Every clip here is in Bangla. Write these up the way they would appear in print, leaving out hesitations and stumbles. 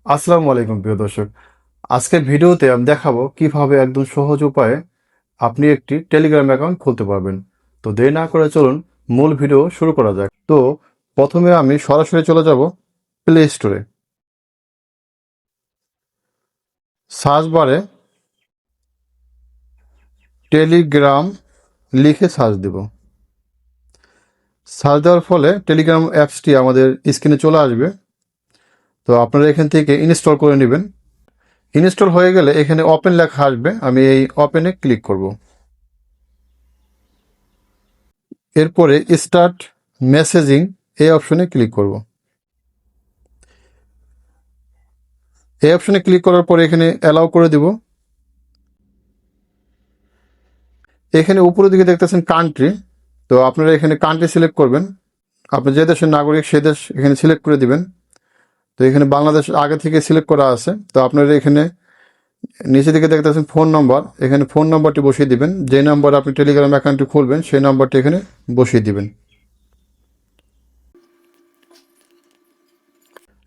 আসসালামু আলাইকুম প্রিয় দর্শক। আজকের ভিডিওতে আমি দেখাবো কিভাবে একদম সহজ উপায়ে আপনি একটি টেলিগ্রাম অ্যাকাউন্ট খুলতে পারবেন। তো দেরি না করে চলুন মূল ভিডিও শুরু করা যাক। তো প্রথমে আমি সরাসরি চলে যাব প্লে স্টোরে। সার্চ বারে টেলিগ্রাম লিখে সার্চ দেব। সার্চ দেওয়ার ফলে টেলিগ্রাম অ্যাপসটি আমাদের স্ক্রিনে চলে আসবে। তো আপনারা এখান থেকে ইনস্টল করে নেবেন। ইনস্টল হয়ে গেলে এখানে ওপেন লেখা আসবে, আমি এই ওপেনে ক্লিক করব। এরপরে স্টার্ট মেসেজিং এই অপশনে ক্লিক করব। এই অপশনে ক্লিক করার পরে এখানে অ্যালাউ করে দিব। এখানে উপরের দিকে দেখতেছেন কান্ট্রি, তো আপনারা এখানে কান্ট্রি সিলেক্ট করবেন। আপনি যে দেশের নাগরিক সে দেশ এখানে সিলেক্ট করে দিবেন। তো এখানে বাংলাদেশ আগে থেকে সিলেক্ট করা আছে। তো আপনারা এখানে নিচে দিকে দেখতেছেন ফোন নম্বর, এখানে ফোন নম্বরটি বসিয়ে দিবেন। যে নম্বর আপনি টেলিগ্রাম অ্যাকাউন্টটি খুলবেন সেই নম্বরটি এখানে বসিয়ে দিবেন।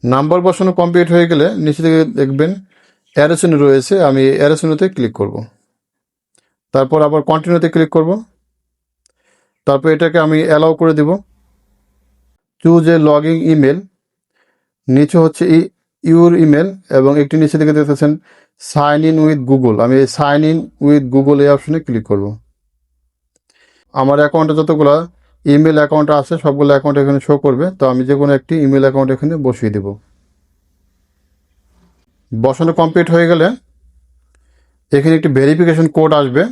নাম্বার বসানো কমপ্লিট হয়ে গেলে নিচে দিকে দেখবেন অ্যারোসেন রয়েছে, আমি অ্যারোসেনতে ক্লিক করব। তারপর আবার কন্টিনিউতে ক্লিক করব। তারপর এটাকে আমি অ্যালাউ করে দিব। চুজ এ লগইন ইমেল, নিচে হচ্ছে ইউর ইমেল এবং একটি নিচে দিকে দেখতেছেন সাইন ইন উইথ গুগল, আমি এই সাইন ইন উইথ গুগল এই অপশনে ক্লিক করব। আমার অ্যাকাউন্টে যতগুলো ইমেল অ্যাকাউন্ট আছে সবগুলো অ্যাকাউন্ট এখানে শো করবে। তো আমি যে কোনো একটি ইমেল অ্যাকাউন্ট এখানে বসিয়ে দেব। বসানো কমপ্লিট হয়ে গেলে এখানে একটি ভেরিফিকেশন কোড আসবে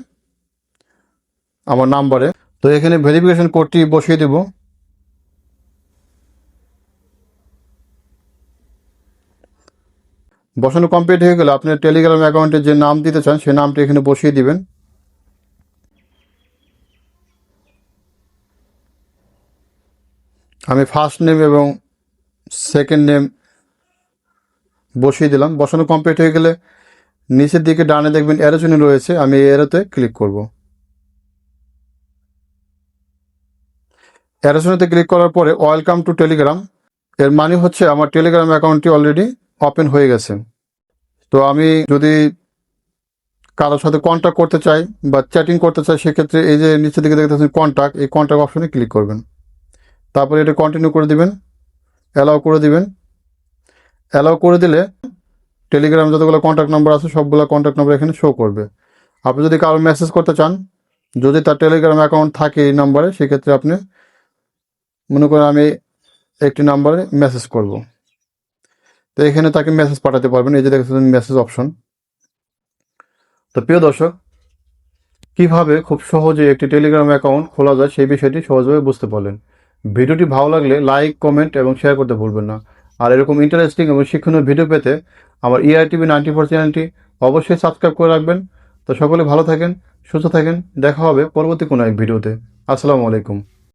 আমার নাম্বারে। তো এখানে ভেরিফিকেশন কোডটি বসিয়ে দেব। বসানো কমপ্লিট হয়ে গেলে আপনার টেলিগ্রাম অ্যাকাউন্টে যে নাম দিতে চান সেই নামটি এখানে বসিয়ে দিবেন। আমি ফার্স্ট নেম এবং সেকেন্ড নেম বসিয়ে দিলাম। বসানো কমপ্লিট হয়ে গেলে নিচের দিকে ডানে দেখবেন অ্যারো চিহ্ন রয়েছে, আমি এই অ্যারোতে ক্লিক করব। অ্যারো চিহ্নতে ক্লিক করার পরে ওয়েলকাম টু টেলিগ্রাম, এর মানে হচ্ছে আমার টেলিগ্রাম অ্যাকাউন্টটি অলরেডি ওপেন হয়ে গেছে। তো আমি যদি কারোর সাথে কন্ট্যাক্ট করতে চাই বা চ্যাটিং করতে চাই সেক্ষেত্রে এই যে নিচের দিকে দেখতেছেন কন্ট্যাক্ট, এই কন্ট্যাক্ট অপশনে ক্লিক করবেন। তারপরে এটা কন্টিনিউ করে দিবেন, অ্যালাউ করে দিবেন। অ্যালাউ করে দিলে টেলিগ্রাম যতগুলো কন্ট্যাক্ট নাম্বার আছে সবগুলো কন্ট্যাক্ট নাম্বার এখানে শো করবে। আপনি যদি কারো মেসেজ করতে চান, যদি তার টেলিগ্রাম অ্যাকাউন্ট থাকে এই নাম্বারে, সেক্ষেত্রে আপনি মনে করেন আমি একটি নাম্বারে মেসেজ করব, তো এখানে তাকে মেসেজ পাঠাতে পারবেন। এই যে দেখতেছেন মেসেজ অপশন। তো প্রিয় দর্শক, কিভাবে খুব সহজে একটি টেলিগ্রাম অ্যাকাউন্ট খোলা যায় সেই বিষয়টি সহজভাবে বুঝতে পারলেন। ভিডিওটি ভালো লাগলে লাইক, কমেন্ট এবং শেয়ার করতে ভুলবেন না। আর এরকম ইন্টারেস্টিং এবং শিক্ষণীয় ভিডিও পেতে আমার ERTV 94 চ্যানেলটি অবশ্যই সাবস্ক্রাইব করে রাখবেন। তো সকলে ভালো থাকেন, সুস্থ থাকেন, দেখা হবে পরবর্তী কোনো এক ভিডিওতে। আসসালামু আলাইকুম।